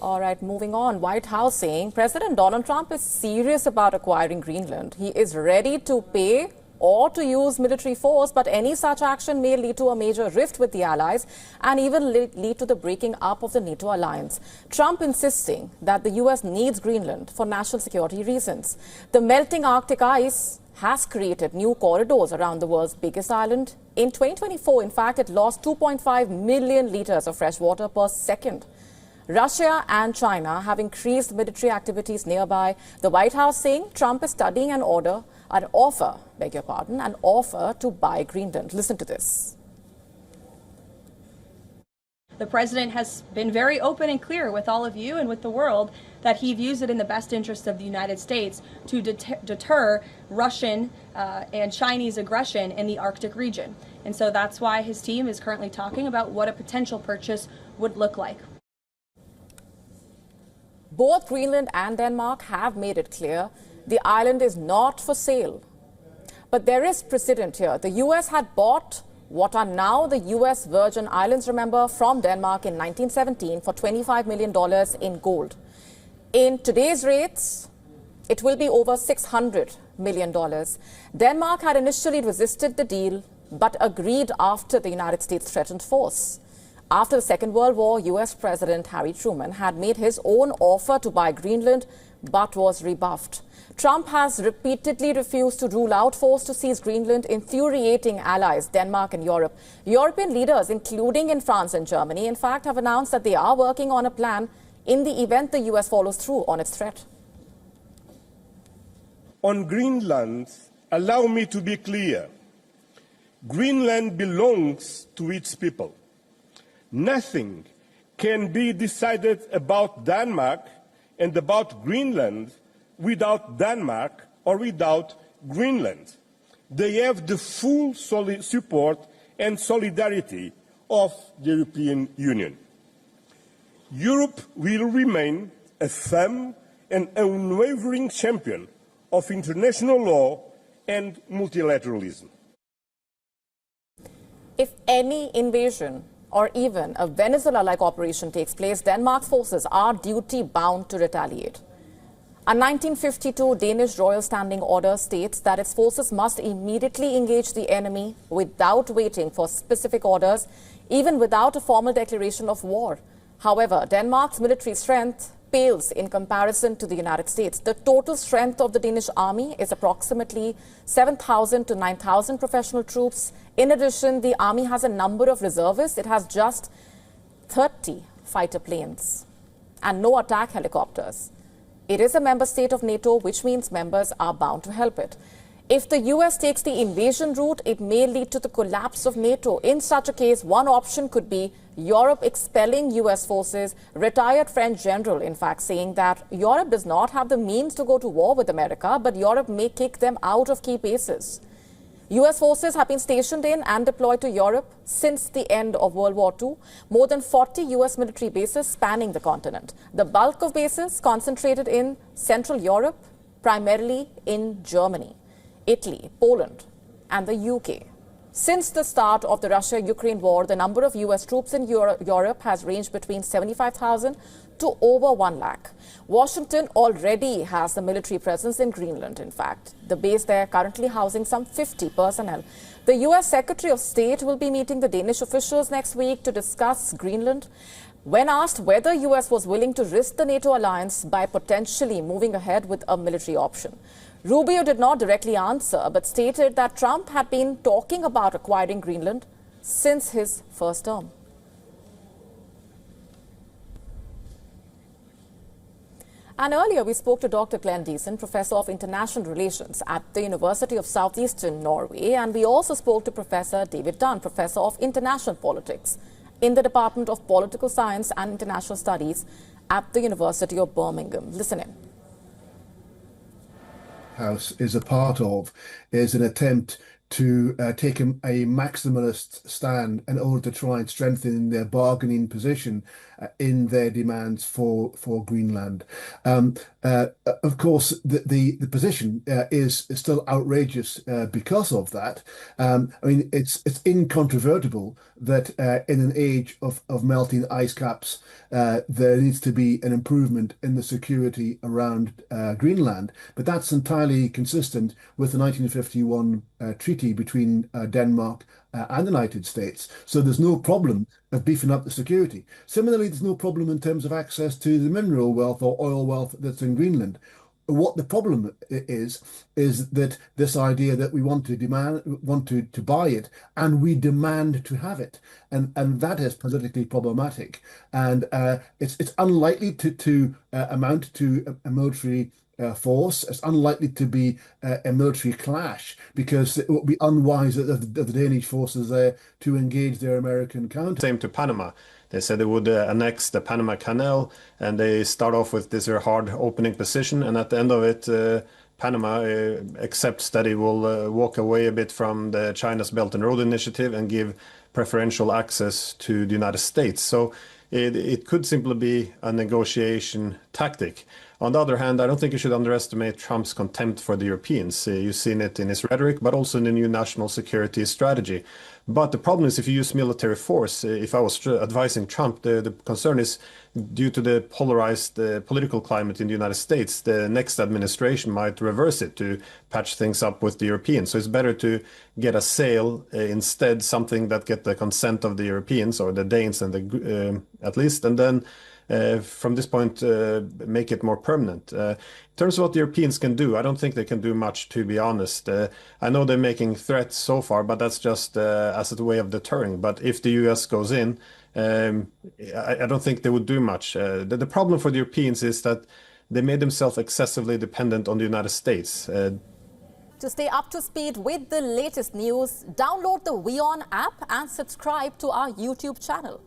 All right, moving on. White House saying President Donald Trump is serious about acquiring Greenland. He is ready to pay or to use military force, but any such action may lead to a major rift with the allies and even lead to the breaking up of the NATO alliance. Trump insisting that the U.S. needs Greenland for national security reasons. The melting Arctic ice has created new corridors around the world's biggest island. In 2024, in fact, it lost 2.5 million liters of fresh water per second. Russia and China have increased military activities nearby. The White House saying Trump is studying an offer to buy Greenland. Listen to this. The president has been very open and clear with all of you and with the world that he views it in the best interest of the United States to deter Russian and Chinese aggression in the Arctic region. And so that's why his team is currently talking about what a potential purchase would look like. Both Greenland and Denmark have made it clear the island is not for sale. But there is precedent here. The U.S. had bought what are now the U.S. Virgin Islands, remember, from Denmark in 1917 for $25 million in gold. In today's rates, it will be over $600 million. Denmark had initially resisted the deal, but agreed after the United States threatened force. After the Second World War, U.S. President Harry Truman had made his own offer to buy Greenland, but was rebuffed. Trump has repeatedly refused to rule out force to seize Greenland, infuriating allies Denmark and Europe. European leaders, including in France and Germany, in fact, have announced that they are working on a plan in the event the U.S. follows through on its threat. On Greenland, allow me to be clear. Greenland belongs to its people. Nothing can be decided about Denmark and about Greenland without Denmark or without Greenland. They have the full support and solidarity of the European Union. Europe will remain a firm and unwavering champion of international law and multilateralism. If any invasion or even a Venezuela-like operation takes place, Denmark's forces are duty-bound to retaliate. A 1952 Danish royal standing order states that its forces must immediately engage the enemy without waiting for specific orders, even without a formal declaration of war. However, Denmark's military strength pales in comparison to the United States. The total strength of the Danish army is approximately 7,000 to 9,000 professional troops. In addition, the army has a number of reservists. It has just 30 fighter planes and no attack helicopters. It is a member state of NATO, which means members are bound to help it. If the U.S. takes the invasion route, it may lead to the collapse of NATO. In such a case, one option could be Europe expelling U.S. forces. Retired French general, in fact, saying that Europe does not have the means to go to war with America, but Europe may kick them out of key bases. U.S. forces have been stationed in and deployed to Europe since the end of World War II. More than 40 U.S. military bases spanning the continent. The bulk of bases concentrated in Central Europe, primarily in Germany, Italy, Poland, and the UK. Since the start of the Russia-Ukraine war, the number of U.S. troops in Europe has ranged between 75,000 to over 1 lakh. Washington already has a military presence in Greenland, in fact. The base there currently housing some 50 personnel. The U.S. Secretary of State will be meeting the Danish officials next week to discuss Greenland. When asked whether U.S. was willing to risk the NATO alliance by potentially moving ahead with a military option, Rubio did not directly answer, but stated that Trump had been talking about acquiring Greenland since his first term. And earlier, we spoke to Dr. Glenn Deason, Professor of International Relations at the University of Southeastern Norway, and we also spoke to Professor David Dunn, Professor of International Politics in the Department of Political Science and International Studies at the University of Birmingham. Listen in. House is a part of is an attempt to take a maximalist stand in order to try and strengthen their bargaining position in their demands for Greenland. Of course, the position is still outrageous because of that. I mean, it's incontrovertible that in an age of melting ice caps, there needs to be an improvement in the security around Greenland. But that's entirely consistent with the 1951 treaty between Denmark and the United States. So there's no problem of beefing up the security. Similarly, there's no problem in terms of access to the mineral wealth or oil wealth that's in Greenland. What the problem is that this idea that we want to buy it, and we demand to have it, and that is politically problematic, and it's unlikely to amount to a military force. It's unlikely to be a military clash, because it would be unwise of the Danish forces there to engage their American counterparts. Same to Panama. They said they would annex the Panama Canal, and they start off with this hard opening position, and at the end of it, Panama accepts that it will walk away a bit from the China's Belt and Road Initiative and give preferential access to the United States. So it could simply be a negotiation tactic. On the other hand, I don't think you should underestimate Trump's contempt for the Europeans. You've seen it in his rhetoric, but also in the new national security strategy. But the problem is, if you use military force, if I was advising Trump, the concern is due to the polarized political climate in the United States, the next administration might reverse it to patch things up with the Europeans. So it's better to get a sale instead, something that get the consent of the Europeans or the Danes and the at least, and then from this point, make it more permanent. In terms of what the Europeans can do, I don't think they can do much, to be honest. I know they're making threats so far, but that's just as a way of deterring. But if the US goes in, I don't think they would do much. The problem for the Europeans is that they made themselves excessively dependent on the United States. To stay up to speed with the latest news, download the WION app and subscribe to our YouTube channel.